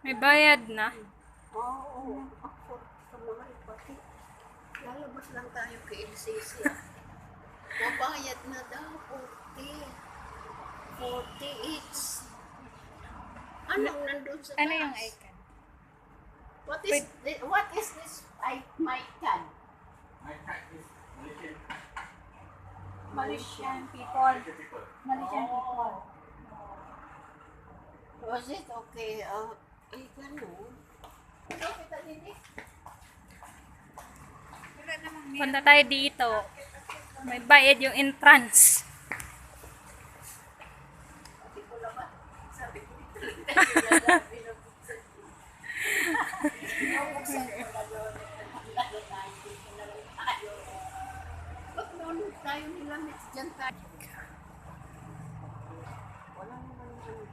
May bayad na. Oo, ako sa mga ipati. Lalabas lang tayo kay LCC. Mabayad na daw, 40. 40 each. Anong nandun sa taas? Ano yung icon? What is this my can? Malaysian people. Malaysian people. Was it okay? Ay, gano'n. Ano kita din eh? Punta tayo dito. May bayad yung entrance. Sabi ko naman. Sabi ko dito. Ba't noon tayo nilamit dyan tayo? Wala naman yung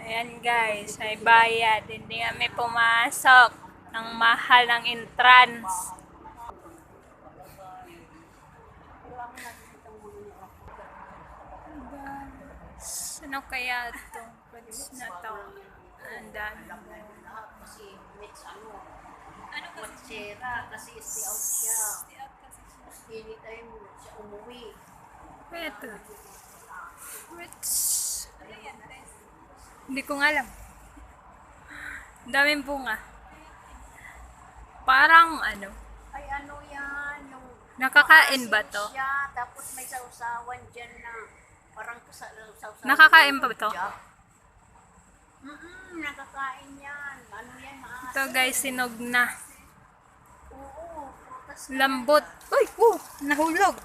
Ayan guys, may bayad. Hindi kami pumasok. Ang mahal ng entrance. Ano kaya itong pwedes na to? Ang dami. kasi Mitch Watsera kasi stay out siya. Anytime siya umuwi. Ito. Hindi ko nga alam. Daming bunga. Parang ano. Ay ano yan, yung Nakakain ba to? siya, tapos may sausawan dyan na parang sausawan. Nakakain ba to? Nakakain yan. Ano yan, maasim. Ito guys, sinog na. Oo, prutas. Lambot. Uy, nahulog.